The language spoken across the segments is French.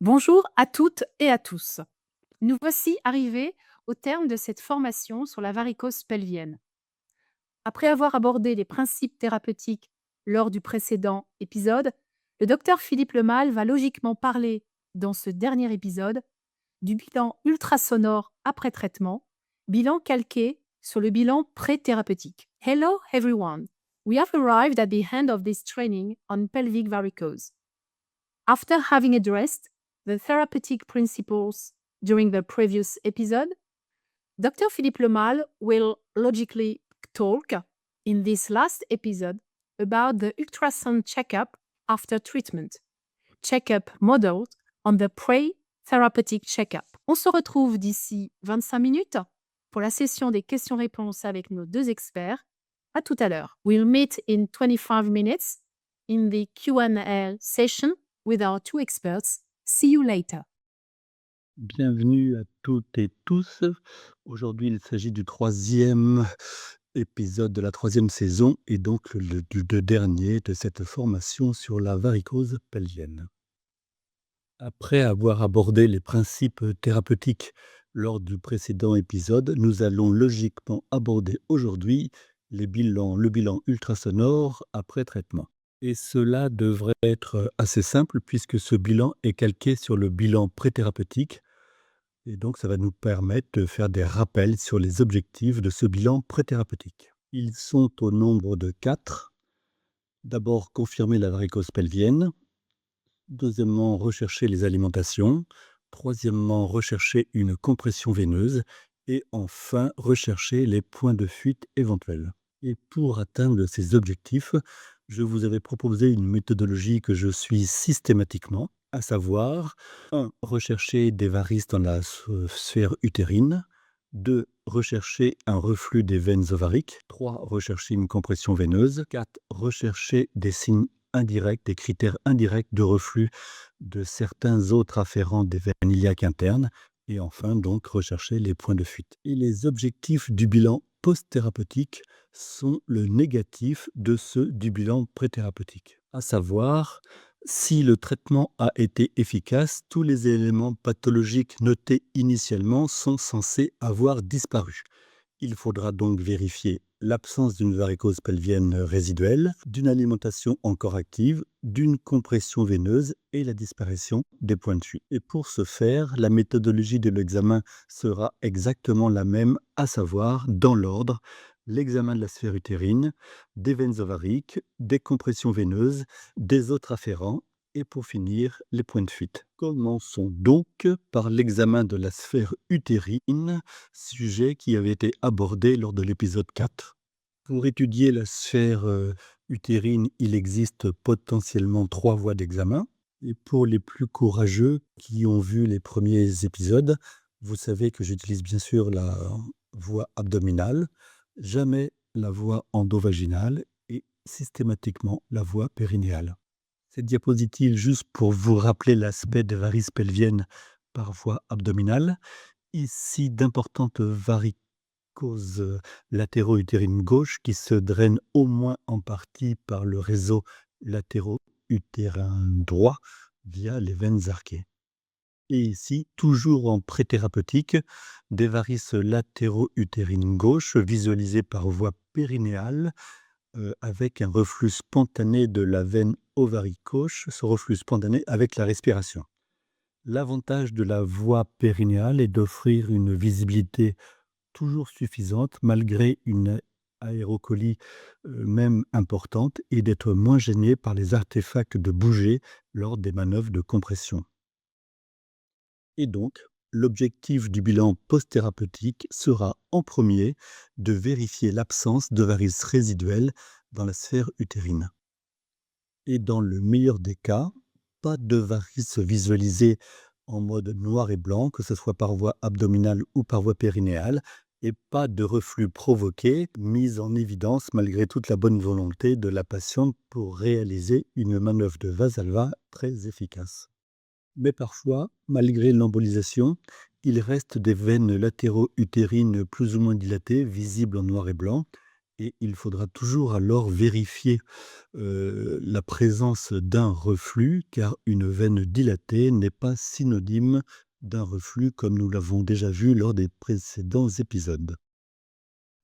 Bonjour à toutes et à tous. Nous voici arrivés au terme de cette formation sur la varicose pelvienne. Après avoir abordé les principes thérapeutiques lors du précédent épisode, le docteur Philippe Lemal va logiquement parler dans ce dernier épisode du bilan ultrasonore après traitement, bilan calqué sur le bilan pré-thérapeutique. Hello everyone. We have arrived at the end of this training on pelvic varicose. After having addressed the therapeutic principles during the previous episode, Dr. Philippe Lemal will logically talk in this last episode about the ultrasound checkup after treatment, checkup modeled on the pre-therapeutic checkup. On se retrouve d'ici 25 minutes pour la session des questions-réponses avec nos deux experts. À tout à l'heure. We'll meet in 25 minutes in the Q&A session with our two experts. See you later. Bienvenue à toutes et tous. Aujourd'hui, il s'agit du 3e épisode de la 3e saison et donc le dernier de cette formation sur la varicose pelvienne. Après avoir abordé les principes thérapeutiques lors du précédent épisode, nous allons logiquement aborder aujourd'hui le bilan ultrasonore après traitement. Et cela devrait être assez simple puisque ce bilan est calqué sur le bilan pré-thérapeutique. Et donc, ça va nous permettre de faire des rappels sur les objectifs de ce bilan pré-thérapeutique. Ils sont au nombre de 4. D'abord, confirmer la varicose pelvienne. Deuxièmement, rechercher les alimentations. Troisièmement, rechercher une compression veineuse. Et enfin, rechercher les points de fuite éventuels. Et pour atteindre ces objectifs, je vous avais proposé une méthodologie que je suis systématiquement, à savoir 1. Rechercher des varices dans la sphère utérine. 2. Rechercher un reflux des veines ovariques. 3. Rechercher une compression veineuse. 4. Rechercher des signes indirects, des critères indirects de reflux de certains autres afférents des veines iliaques internes. Et enfin, donc, rechercher les points de fuite. Et les objectifs du bilan post-thérapeutique sont le négatif de ceux du bilan pré-thérapeutique. À savoir, si le traitement a été efficace, tous les éléments pathologiques notés initialement sont censés avoir disparu. Il faudra donc vérifier l'absence d'une varicose pelvienne résiduelle, d'une alimentation encore active, d'une compression veineuse et la disparition des points de fuite. Et pour ce faire, la méthodologie de l'examen sera exactement la même, à savoir, dans l'ordre, l'examen de la sphère utérine, des veines ovariques, des compressions veineuses, des autres afférents et pour finir, les points de fuite. Commençons donc par l'examen de la sphère utérine, sujet qui avait été abordé lors de l'épisode 4. Pour étudier la sphère utérine, il existe potentiellement 3 voies d'examen. Et pour les plus courageux qui ont vu les premiers épisodes, vous savez que j'utilise bien sûr la voie abdominale, jamais la voie endovaginale et systématiquement la voie périnéale. Cette diapositive, juste pour vous rappeler l'aspect des varices pelviennes par voie abdominale. Ici, d'importantes varicoses latéro-utérines gauche qui se drainent au moins en partie par le réseau latéro-utérin droit via les veines arquées. Et ici, toujours en pré-thérapeutique, des varices latéro-utérines gauche visualisées par voie périnéale avec un reflux spontané de la veine ovarique gauche, ce reflux spontané avec la respiration. L'avantage de la voie périnéale est d'offrir une visibilité toujours suffisante malgré une aérocolie même importante et d'être moins gêné par les artefacts de bouger lors des manœuvres de compression. Et donc, l'objectif du bilan post-thérapeutique sera en premier de vérifier l'absence de varices résiduelles dans la sphère utérine. Et dans le meilleur des cas, pas de varices visualisées en mode noir et blanc, que ce soit par voie abdominale ou par voie périnéale, et pas de reflux provoqué, mis en évidence malgré toute la bonne volonté de la patiente pour réaliser une manœuvre de Valsalva très efficace. Mais parfois, malgré l'embolisation, il reste des veines latéro-utérines plus ou moins dilatées, visibles en noir et blanc, et il faudra toujours alors vérifier, la présence d'un reflux, car une veine dilatée n'est pas synonyme d'un reflux comme nous l'avons déjà vu lors des précédents épisodes.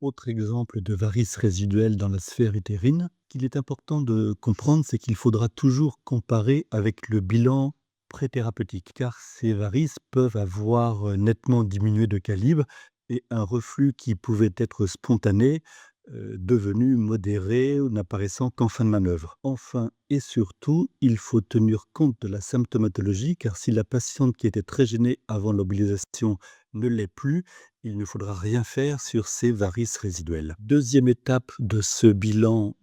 Autre exemple de varices résiduelles dans la sphère utérine qu'il est important de comprendre, c'est qu'il faudra toujours comparer avec le bilan préthérapeutique, car ces varices peuvent avoir nettement diminué de calibre et un reflux qui pouvait être spontané, devenu modéré ou n'apparaissant qu'en fin de manœuvre. Enfin et surtout, il faut tenir compte de la symptomatologie, car si la patiente qui était très gênée avant l'embolisation ne l'est plus, il ne faudra rien faire sur ces varices résiduelles. Deuxième étape de ce bilan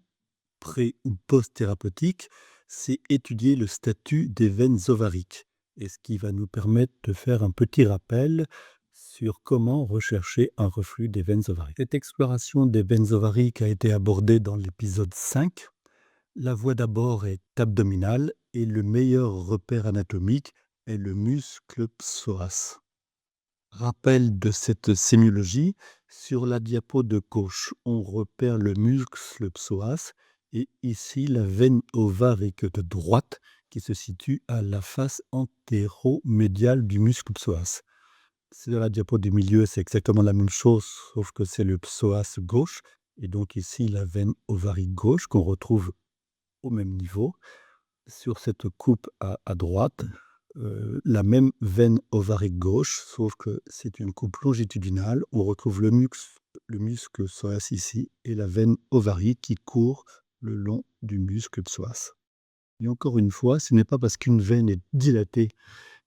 pré ou post-thérapeutique, c'est étudier le statut des veines ovariques, et ce qui va nous permettre de faire un petit rappel sur comment rechercher un reflux des veines ovariques. Cette exploration des veines ovariques a été abordée dans l'épisode 5. La voie d'abord est abdominale et le meilleur repère anatomique est le muscle psoas. Rappel de cette sémiologie, sur la diapo de gauche, on repère le muscle psoas et ici la veine ovarique de droite qui se situe à la face antéromédiale du muscle psoas. C'est la diapo du milieu, c'est exactement la même chose, sauf que c'est le psoas gauche et donc ici la veine ovarique gauche qu'on retrouve au même niveau. Sur cette coupe à droite, la même veine ovarique gauche, sauf que c'est une coupe longitudinale. On retrouve le muscle psoas ici et la veine ovarique qui court le long du muscle psoas. Et encore une fois, ce n'est pas parce qu'une veine est dilatée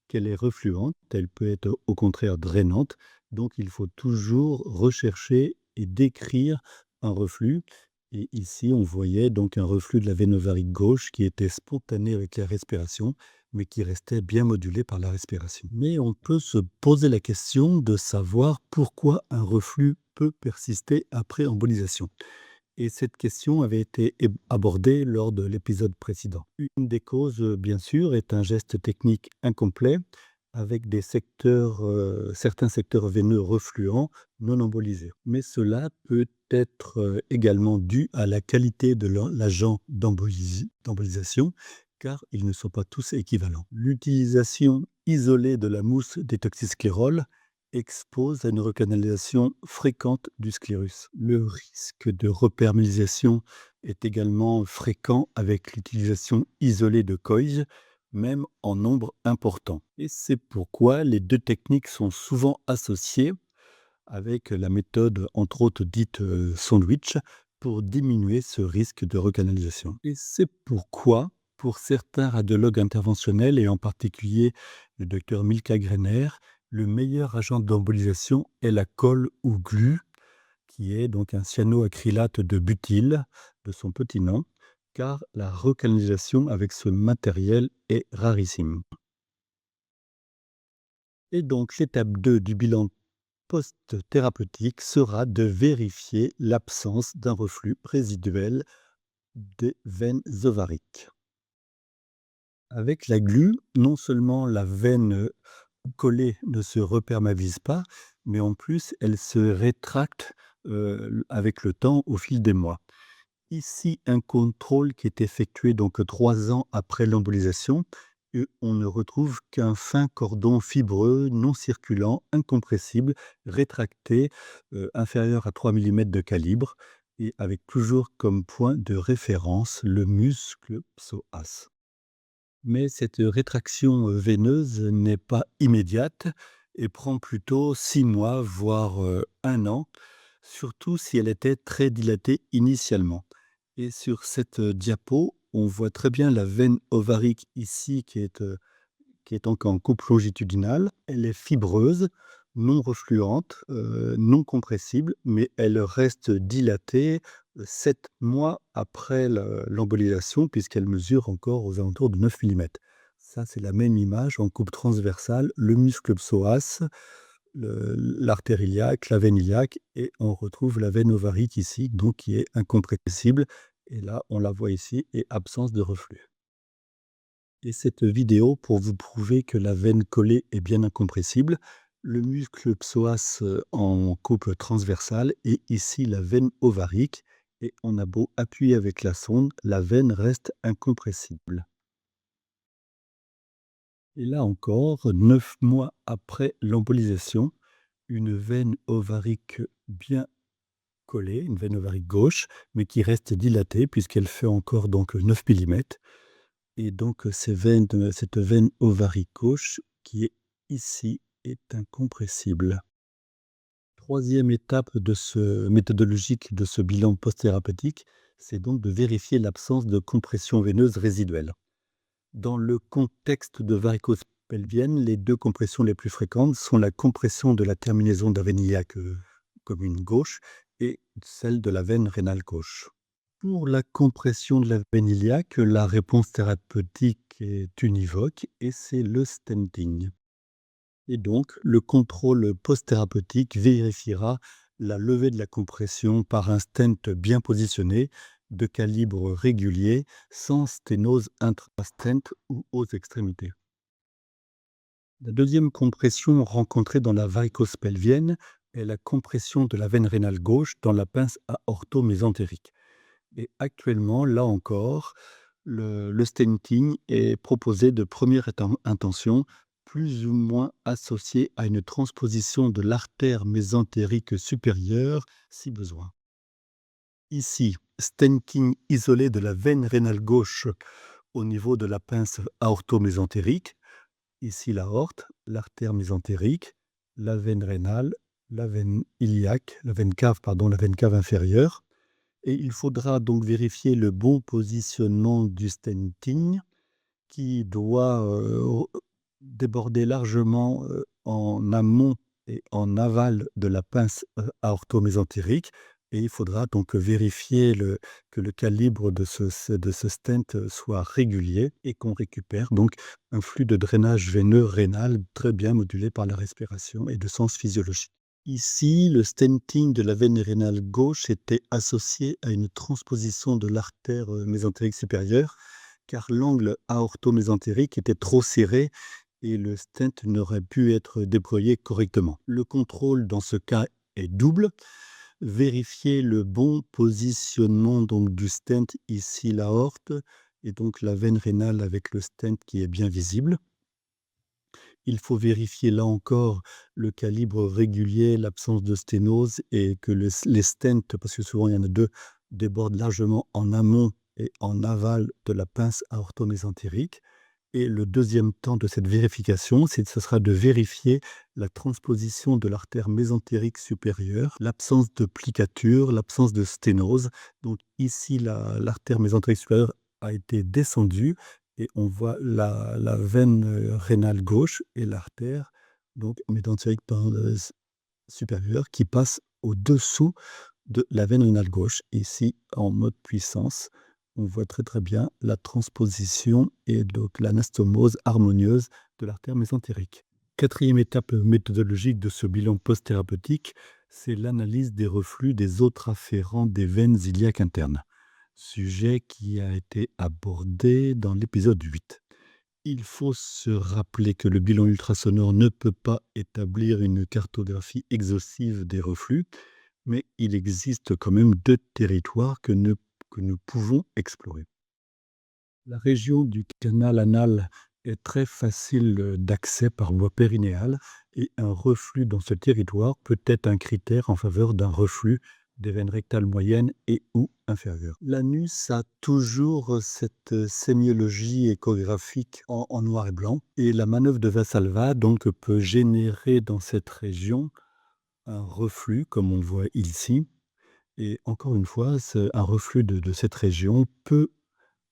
qu'elle est refluente, elle peut être au contraire drainante. Donc il faut toujours rechercher et décrire un reflux. Et ici, on voyait donc un reflux de la veine ovarique gauche qui était spontané avec la respiration, mais qui restait bien modulé par la respiration. Mais on peut se poser la question de savoir pourquoi un reflux peut persister après embolisation. Et cette question avait été abordée lors de l'épisode précédent. Une des causes, bien sûr, est un geste technique incomplet avec certains secteurs veineux refluents non embolisés. Mais cela peut être également dû à la qualité de l'agent d'embolisation, car ils ne sont pas tous équivalents. L'utilisation isolée de la mousse détoxysclérol expose à une recanalisation fréquente du sclérus. Le risque de repermélisation est également fréquent avec l'utilisation isolée de COIJ, même en nombre important. Et c'est pourquoi les deux techniques sont souvent associées avec la méthode, entre autres dite sandwich, pour diminuer ce risque de recanalisation. Et c'est pourquoi, pour certains radiologues interventionnels, et en particulier le docteur Milka Greiner, le meilleur agent d'embolisation est la colle ou glu, qui est donc un cyanoacrylate de butyle, de son petit nom, car la recanalisation avec ce matériel est rarissime. Et donc l'étape 2 du bilan post-thérapeutique sera de vérifier l'absence d'un reflux résiduel des veines ovariques. Avec la glu, non seulement la veine collée ne se repermavise pas, mais en plus elle se rétracte avec le temps au fil des mois. Ici, un contrôle qui est effectué donc 3 ans après l'embolisation, et on ne retrouve qu'un fin cordon fibreux, non circulant, incompressible, rétracté, inférieur à 3 millimètres de calibre, et avec toujours comme point de référence le muscle psoas. Mais cette rétraction veineuse n'est pas immédiate et prend plutôt 6 mois, voire 1 an, surtout si elle était très dilatée initialement. Et sur cette diapo, on voit très bien la veine ovarique ici qui est donc en coupe longitudinale. Elle est fibreuse, non refluente, non compressible, mais elle reste dilatée 7 mois après l'embolisation, puisqu'elle mesure encore aux alentours de 9 millimètres. Ça, c'est la même image en coupe transversale, le muscle psoas, l'artère iliaque, la veine iliaque, et on retrouve la veine ovarique ici, donc qui est incompressible. Et là, on la voit ici, et absence de reflux. Et cette vidéo pour vous prouver que la veine collée est bien incompressible, le muscle psoas en coupe transversale et ici la veine ovarique et on a beau appuyer avec la sonde, la veine reste incompressible. Et là encore, 9 mois après l'embolisation, une veine ovarique bien collée, une veine ovarique gauche, mais qui reste dilatée puisqu'elle fait encore donc 9 millimètres. Et donc cette veine ovarique gauche qui est ici est incompressible. Troisième étape de ce méthodologique de ce bilan post-thérapeutique, c'est donc de vérifier l'absence de compression veineuse résiduelle. Dans le contexte de varicose pelvienne, les 2 compressions les plus fréquentes sont la compression de la terminaison de la veine iliaque, commune gauche et celle de la veine rénale gauche. Pour la compression de la veine iliaque, la réponse thérapeutique est univoque et c'est le stenting. Et donc, le contrôle post-thérapeutique vérifiera la levée de la compression par un stent bien positionné, de calibre régulier, sans sténose intra-stent ou aux extrémités. La deuxième compression rencontrée dans la varicose pelvienne est la compression de la veine rénale gauche dans la pince aorto-mésentérique. Et actuellement, là encore, le stenting est proposé de première intention, plus ou moins associé à une transposition de l'artère mésentérique supérieure, si besoin. Ici, stenting isolé de la veine rénale gauche au niveau de la pince aorto-mésentérique. Ici, l'aorte, l'artère mésentérique, la veine rénale, la veine iliaque, la veine cave, pardon, la veine cave inférieure. Et il faudra donc vérifier le bon positionnement du stenting qui doit déborder largement en amont et en aval de la pince aorto-mésentérique. Et il faudra donc vérifier que le calibre de ce stent soit régulier et qu'on récupère donc un flux de drainage veineux rénal très bien modulé par la respiration et de sens physiologique. Ici, le stenting de la veine rénale gauche était associé à une transposition de l'artère mésentérique supérieure, car l'angle aorto-mésentérique était trop serré et le stent n'aurait pu être déployé correctement. Le contrôle dans ce cas est double. Vérifier le bon positionnement donc du stent, ici l'aorte, et donc la veine rénale avec le stent qui est bien visible. Il faut vérifier là encore le calibre régulier, l'absence de sténose et que les stents, parce que souvent il y en a 2, débordent largement en amont et en aval de la pince aorto-mésentérique. Et le deuxième temps de cette vérification, ce sera de vérifier la transposition de l'artère mésentérique supérieure, l'absence de plicature, l'absence de sténose. Donc ici, l'artère mésentérique supérieure a été descendue et on voit la veine rénale gauche et l'artère donc mésentérique supérieure qui passe au-dessous de la veine rénale gauche. Ici, en mode puissance, on voit très très bien la transposition et donc l'anastomose harmonieuse de l'artère mésentérique. Quatrième étape méthodologique de ce bilan post-thérapeutique, c'est l'analyse des reflux des autres afférents des veines iliaques internes, sujet qui a été abordé dans l'épisode 8. Il faut se rappeler que le bilan ultrasonore ne peut pas établir une cartographie exhaustive des reflux, mais il existe quand même 2 territoires que nous pouvons explorer. La région du canal anal est très facile d'accès par voie périnéale et un reflux dans ce territoire peut être un critère en faveur d'un reflux des veines rectales moyennes et ou inférieures. L'anus a toujours cette sémiologie échographique en noir et blanc et la manœuvre de Valsalva donc peut générer dans cette région un reflux comme on le voit ici. Et encore une fois, un reflux de cette région peut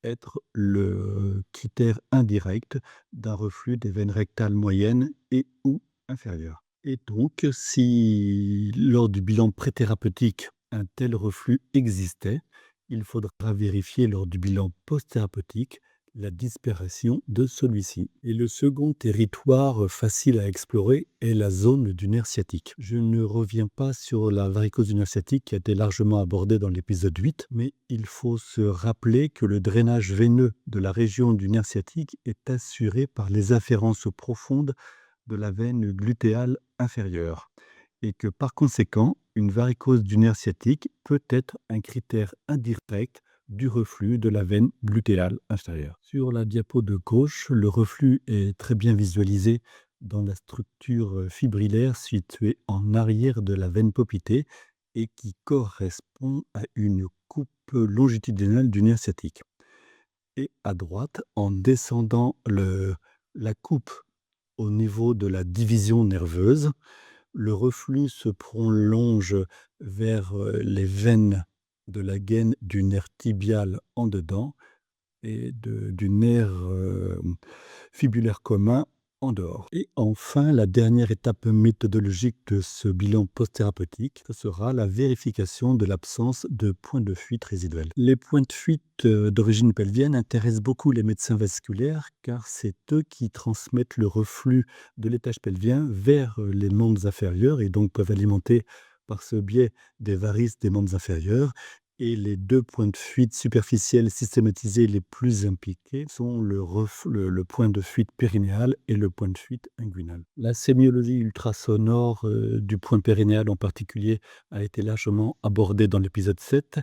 être le critère indirect d'un reflux des veines rectales moyennes et ou inférieures. Et donc, si lors du bilan préthérapeutique, un tel reflux existait, il faudra vérifier lors du bilan post-thérapeutique la disparition de celui-ci. Et le second territoire facile à explorer est la zone du nerf sciatique. Je ne reviens pas sur la varicose du nerf sciatique qui a été largement abordée dans l'épisode 8, mais il faut se rappeler que le drainage veineux de la région du nerf sciatique est assuré par les afférences profondes de la veine glutéale inférieure et que par conséquent, une varicose du nerf sciatique peut être un critère indirect du reflux de la veine glutéale inférieure. Sur la diapo de gauche, le reflux est très bien visualisé dans la structure fibrillaire située en arrière de la veine popitée et qui correspond à une coupe longitudinale du nerf sciatique. Et à droite, en descendant la coupe au niveau de la division nerveuse, le reflux se prolonge vers les veines de la gaine du nerf tibial en dedans et du nerf fibulaire commun en dehors. Et enfin, la dernière étape méthodologique de ce bilan post-thérapeutique, ce sera la vérification de l'absence de points de fuite résiduels. Les points de fuite d'origine pelvienne intéressent beaucoup les médecins vasculaires car c'est eux qui transmettent le reflux de l'étage pelvien vers les membres inférieurs et donc peuvent alimenter par ce biais des varices des membres inférieurs. Et les 2 points de fuite superficiels systématisés les plus impliqués sont le point de fuite périnéal et le point de fuite inguinal. La sémiologie ultrasonore, du point périnéal en particulier a été largement abordée dans l'épisode 7.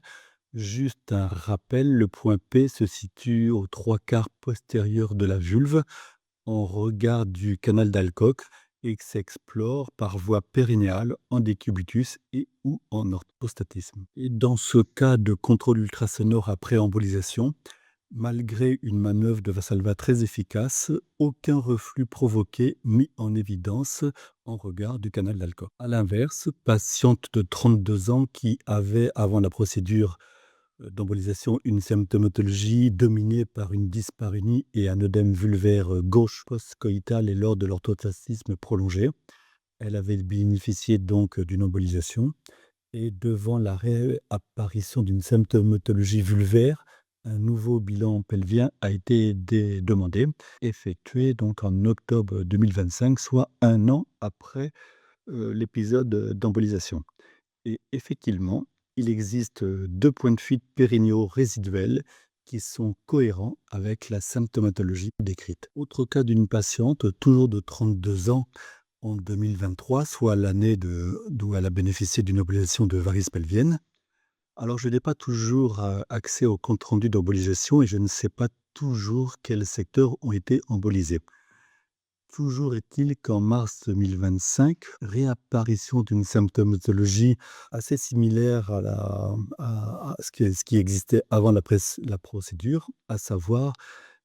Juste un rappel, le point P se situe aux 3/4 postérieur de la vulve, en regard du canal d'Alcock et s'explore par voie périnéale en décubitus et ou en orthostatisme. Et dans ce cas de contrôle ultrasonore après embolisation, malgré une manœuvre de Valsalva très efficace, aucun reflux provoqué mis en évidence en regard du canal d'Alcock. À l'inverse, patiente de 32 ans qui avait, avant la procédure d'embolisation, une symptomatologie dominée par une dyspareunie et un œdème vulvaire gauche post-coïtal et lors de l'orthostatisme prolongé. Elle avait bénéficié donc d'une embolisation et devant la réapparition d'une symptomatologie vulvaire, un nouveau bilan pelvien a été demandé, effectué donc en octobre 2025, soit un an après l'épisode d'embolisation. Et effectivement, il existe 2 points de fuite périnéaux résiduels qui sont cohérents avec la symptomatologie décrite. Autre cas d'une patiente, toujours de 32 ans en 2023, soit l'année d'où elle a bénéficié d'une embolisation de varices pelviennes. Alors, je n'ai pas toujours accès au compte-rendu d'embolisation et je ne sais pas toujours quels secteurs ont été embolisés. Toujours est-il qu'en mars 2025, réapparition d'une symptomatologie assez similaire à ce qui existait avant la procédure, à savoir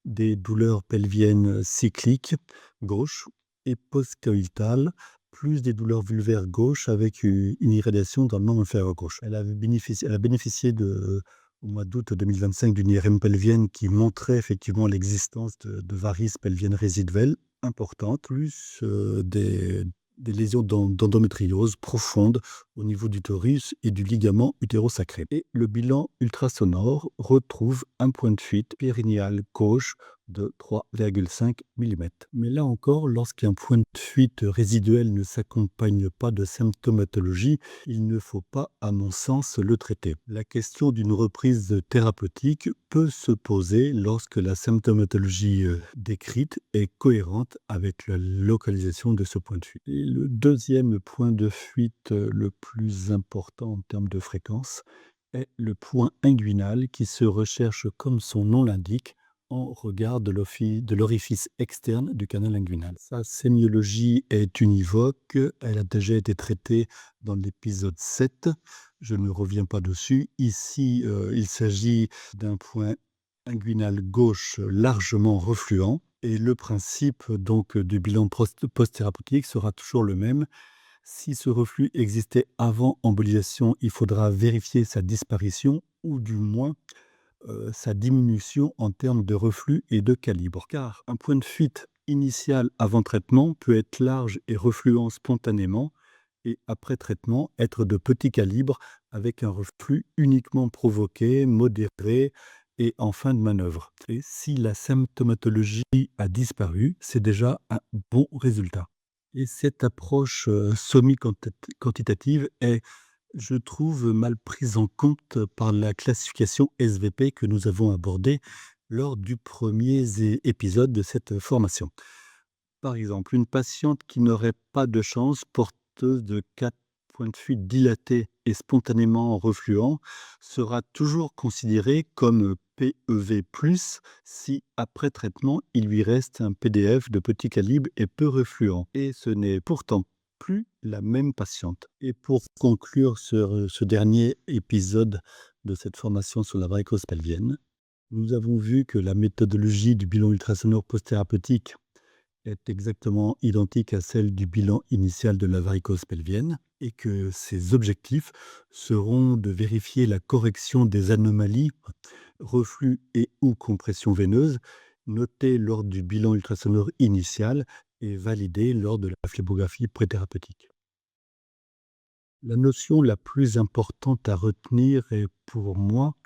des douleurs pelviennes cycliques gauche et post-coïtales, plus des douleurs vulvaires gauche avec une irradiation dans le membre inférieur gauche. Elle a bénéficié au mois d'août 2025 d'une IRM pelvienne qui montrait effectivement l'existence de varices pelviennes résiduelles importantes, plus des lésions d'endométriose profondes au niveau du torus et du ligament utérosacré. Et le bilan ultrasonore retrouve un point de fuite périnéal gauche de 3,5 mm. Mais là encore, lorsqu'un point de fuite résiduel ne s'accompagne pas de symptomatologie, il ne faut pas, à mon sens, le traiter. La question d'une reprise thérapeutique peut se poser lorsque la symptomatologie décrite est cohérente avec la localisation de ce point de fuite. Et le deuxième point de fuite le plus important en termes de fréquence est le point inguinal qui se recherche, comme son nom l'indique, en regard de l'orifice externe du canal inguinal. Sa sémiologie est univoque, elle a déjà été traitée dans l'épisode 7, je ne reviens pas dessus. Ici, il s'agit d'un point inguinal gauche largement refluent et le principe donc du bilan post-thérapeutique sera toujours le même. Si ce reflux existait avant embolisation, il faudra vérifier sa disparition ou du moins sa diminution en termes de reflux et de calibre. Car un point de fuite initial avant traitement peut être large et refluent spontanément et après traitement être de petit calibre avec un reflux uniquement provoqué, modéré et en fin de manœuvre. Et si la symptomatologie a disparu, c'est déjà un bon résultat. Et cette approche quantitative est, je trouve, mal prise en compte par la classification SVP que nous avons abordée lors du premier épisode de cette formation. Par exemple, une patiente qui n'aurait pas de chance, porteuse de 4 point de fuite dilaté et spontanément refluent sera toujours considéré comme PEV+, si après traitement, il lui reste un PDF de petit calibre et peu refluent. Et ce n'est pourtant plus la même patiente. Et pour conclure ce dernier épisode de cette formation sur la varicose pelvienne, nous avons vu que la méthodologie du bilan ultrasonore post-thérapeutique est exactement identique à celle du bilan initial de la varicose pelvienne et que ses objectifs seront de vérifier la correction des anomalies, reflux et ou compression veineuse notées lors du bilan ultrasonore initial et validées lors de la phlébographie préthérapeutique. La notion la plus importante à retenir est pour moi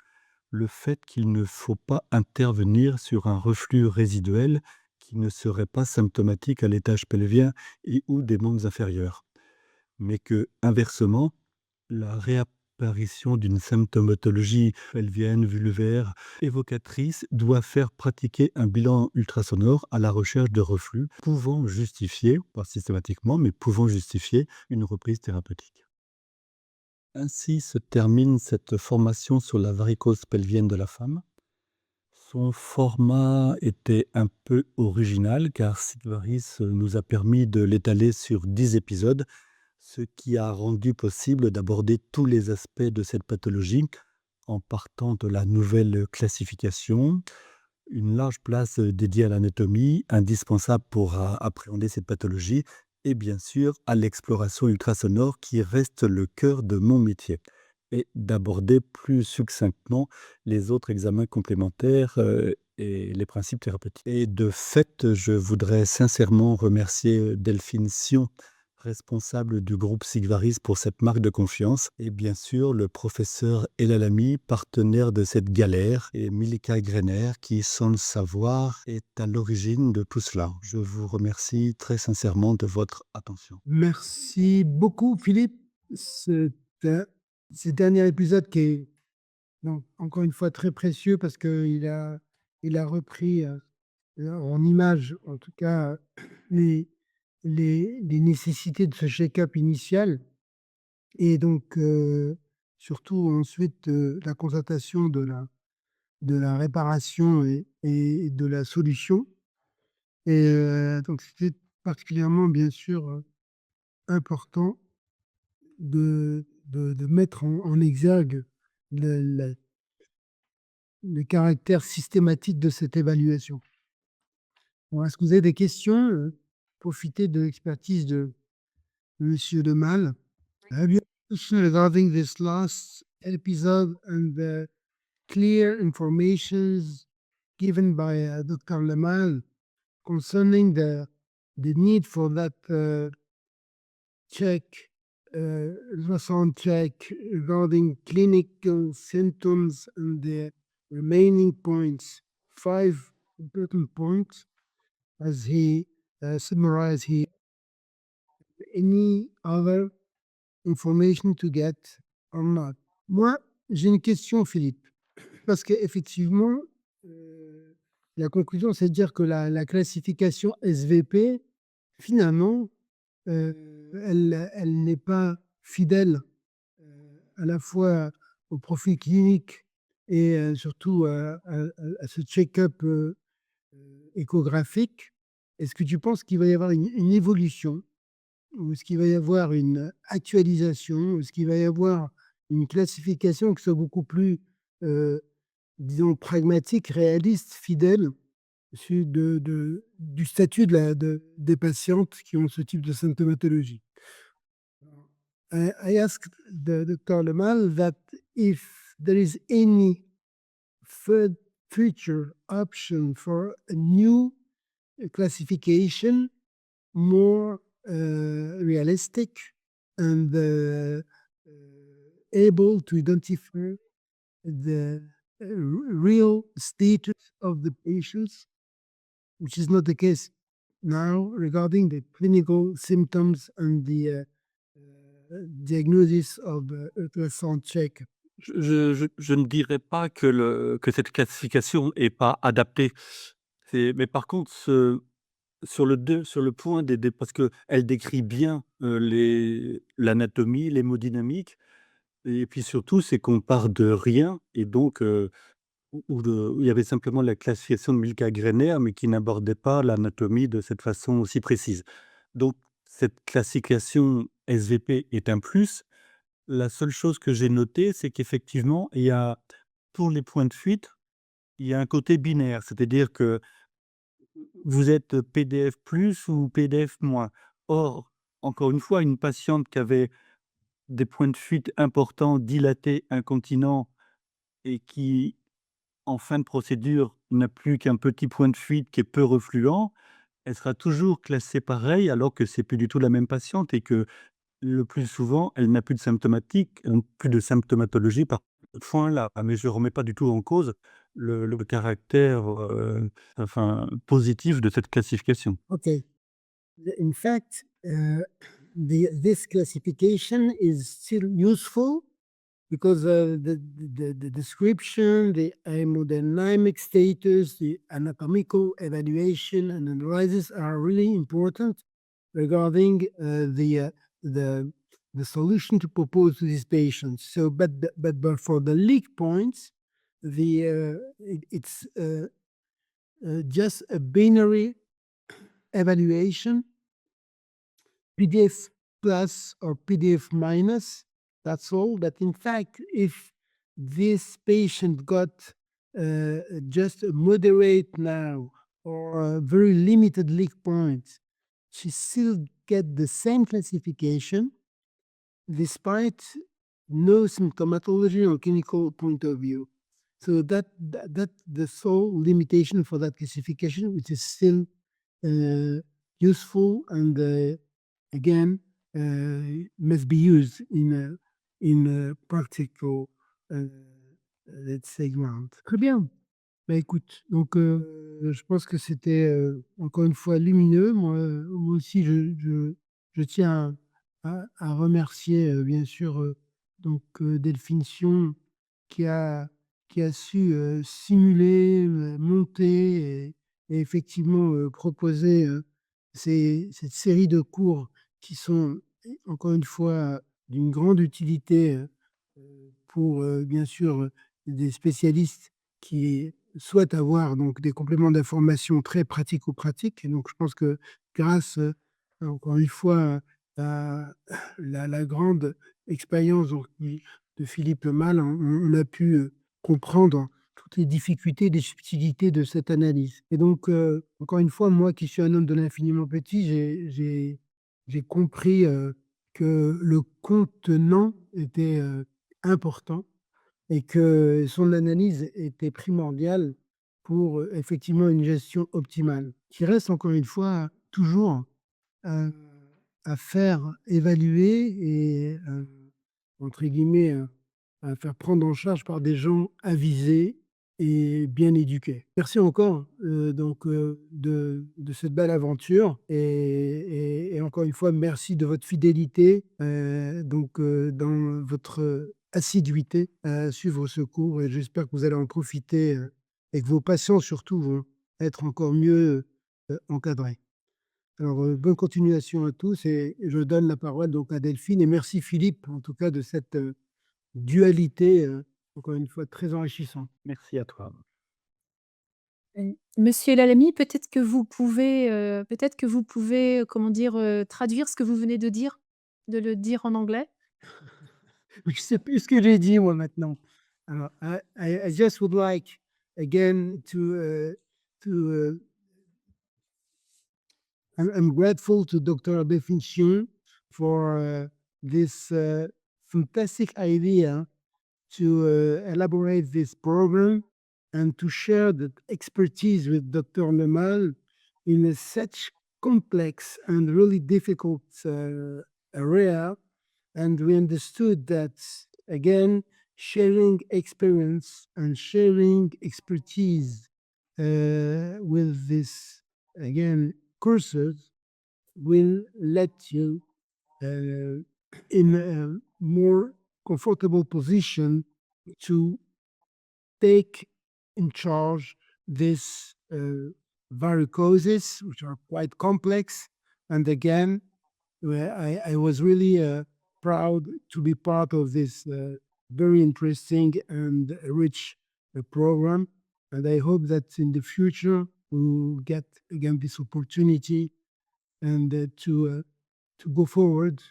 le fait qu'il ne faut pas intervenir sur un reflux résiduel qui ne serait pas symptomatique à l'étage pelvien et ou des membres inférieurs, mais que, inversement, la réapparition d'une symptomatologie pelvienne, vulvaire, évocatrice doit faire pratiquer un bilan ultrasonore à la recherche de reflux pouvant justifier, pas systématiquement, mais pouvant justifier une reprise thérapeutique. Ainsi se termine cette formation sur la varicose pelvienne de la femme. Son format était un peu original car Sigvaris nous a permis de l'étaler sur 10 épisodes, ce qui a rendu possible d'aborder tous les aspects de cette pathologie en partant de la nouvelle classification, une large place dédiée à l'anatomie, indispensable pour appréhender cette pathologie, et bien sûr à l'exploration ultrasonore qui reste le cœur de mon métier, et d'aborder plus succinctement les autres examens complémentaires et les principes thérapeutiques. Et de fait, je voudrais sincèrement remercier Delphine Sion, responsable du groupe Sigvaris, pour cette marque de confiance, et bien sûr le professeur Elalami, partenaire de cette galère, et Milika Grener, qui, sans le savoir, est à l'origine de tout cela. Je vous remercie très sincèrement de votre attention. Merci beaucoup, Philippe. C'est ce dernier épisode qui est donc, encore une fois très précieux parce qu'il a repris en image, en tout cas, les, les nécessités de ce check-up initial et donc surtout ensuite la constatation de la réparation et de la solution. Et donc, c'était particulièrement, bien sûr, important de mettre en exergue le le caractère systématique de cette évaluation. Bon, est-ce que vous avez des questions? Profitez de l'expertise de monsieur Lemal. Have you a question regarding this last episode and the clear informations given by Dr. Lemal concerning the need for that check, ultrasound check regarding clinical symptoms and the remaining points, 5 important points, as he summarized here. Any other information to get or not? Moi, j'ai une question, Philippe, parce qu'effectivement, la conclusion, c'est de dire que la classification SVP, finalement, elle n'est pas fidèle à la fois au profil clinique et surtout à ce check-up échographique. Est-ce que tu penses qu'il va y avoir une évolution ou est-ce qu'il va y avoir une actualisation ou est-ce qu'il va y avoir une classification qui soit beaucoup plus, disons, pragmatique, réaliste, fidèle du statut des patientes qui ont ce type de symptomatologie? I asked Dr. Lemal that if there is any future option for a new classification, more realistic and able to identify the real status of the patients, which is not the case now regarding the clinical symptoms and the diagnosis of ultrasound check. Je ne dirais pas que cette classification est pas adaptée. Mais par contre, sur le point des parce qu'elle décrit bien, l'anatomie, l'hémodynamique et puis surtout, c'est qu'on part de rien et donc où il y avait simplement la classification de Milka-Greiner, mais qui n'abordait pas l'anatomie de cette façon aussi précise. Donc cette classification SVP est un plus. La seule chose que j'ai notée, c'est qu'effectivement, il y a pour les points de fuite, il y a un côté binaire. C'est-à-dire que vous êtes PDF plus ou PDF moins. Or, encore une fois, une patiente qui avait des points de fuite importants, dilatés, incontinents et qui, en fin de procédure, n'a plus qu'un petit point de fuite qui est peu refluent, elle sera toujours classée pareil alors que c'est plus du tout la même patiente et que le plus souvent, elle n'a plus de symptomatique, plus de symptomatologie par ce point-là. Ah mais je ne remets pas du tout en cause le caractère, enfin positif de cette classification. Okay. In fact, this classification is still useful because the description, the hemodynamic status, the anatomical evaluation and analysis are really important regarding the solution to propose to these patients. So, but for the leak points, it's just a binary evaluation, PDF plus or PDF minus. That's all. But in fact, if this patient got just a moderate now or a very limited leak point, she still get the same classification despite no symptomatology or clinical point of view. So that the sole limitation for that classification, which is still useful and again must be used in a practical let's say ground. Très bien. Bah écoute, donc je pense que c'était encore une fois lumineux. Moi aussi, je tiens à remercier bien sûr donc Delphine Sion qui a, qui a su simuler, monter et effectivement proposer cette série de cours qui sont encore une fois d'une grande utilité pour bien sûr des spécialistes qui souhaitent avoir donc des compléments d'information très pratico-pratiques. Et donc, je pense que grâce, encore une fois, à la grande expérience donc, de Philippe Lemal, on a pu comprendre toutes les difficultés, les subtilités de cette analyse. Et donc, encore une fois, moi qui suis un homme de l'infiniment petit, j'ai compris que le contenant était important et que son analyse était primordiale pour effectivement une gestion optimale, qui reste encore une fois toujours à, à faire évaluer et entre guillemets à faire prendre en charge par des gens avisés et bien éduqués. Merci encore donc de cette belle aventure et encore une fois merci de votre fidélité donc dans votre assiduité à suivre ce cours et j'espère que vous allez en profiter et que vos patients surtout vont être encore mieux encadrés. Alors, bonne continuation à tous et je donne la parole donc à Delphine et merci Philippe en tout cas de cette dualité encore une fois très enrichissante. Merci à toi. Monsieur Lalamy, peut-être que vous pouvez, comment dire, traduire ce que vous venez de dire? De le dire en anglais? Je sais plus ce que j'ai dit moi maintenant. Alors, I just would like again to I'm grateful to Dr. Delphine Sion for this fantastic idea to elaborate this program and to share the expertise with Dr. Lemal in such complex and really difficult area. And we understood that, again, sharing experience and sharing expertise with this, again, courses will let you in a more comfortable position to take in charge this varicoses, which are quite complex. And again, I was really proud to be part of this very interesting and rich program. And I hope that in the future we will get again this opportunity and to go forward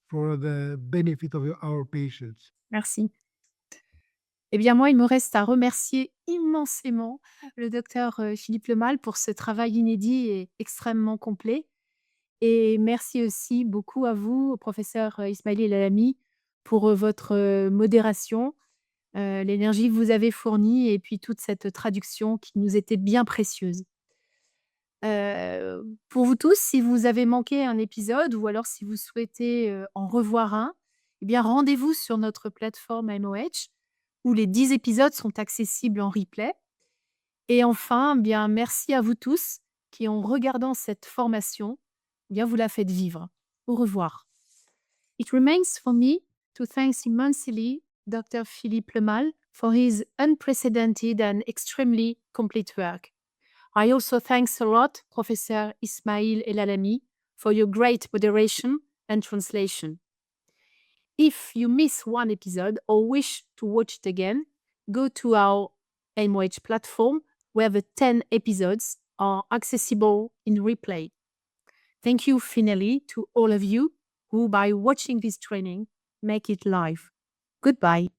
for the benefit of our patients. Merci. Eh bien, moi, il me reste à remercier immensément le docteur Philippe Lemal pour ce travail inédit et extrêmement complet. Et merci aussi beaucoup à vous, au professeur Ismaili El Alami, pour votre modération, l'énergie que vous avez fournie et puis toute cette traduction qui nous était bien précieuse. Pour vous tous, si vous avez manqué un épisode ou alors si vous souhaitez en revoir un, eh bien, rendez-vous sur notre plateforme MOH où les 10 épisodes sont accessibles en replay. Et enfin, bien, merci à vous tous qui, en regardant cette formation, bien, vous la faites vivre. Au revoir. It remains for me to thank immensely Dr. Philippe Lemal for his unprecedented and extremely complete work. I also thanks a lot Professor Ismail El Alami for your great moderation and translation. If you miss one episode or wish to watch it again, go to our MOH platform where the 10 episodes are accessible in replay. Thank you finally to all of you who, by watching this training, make it live. Goodbye.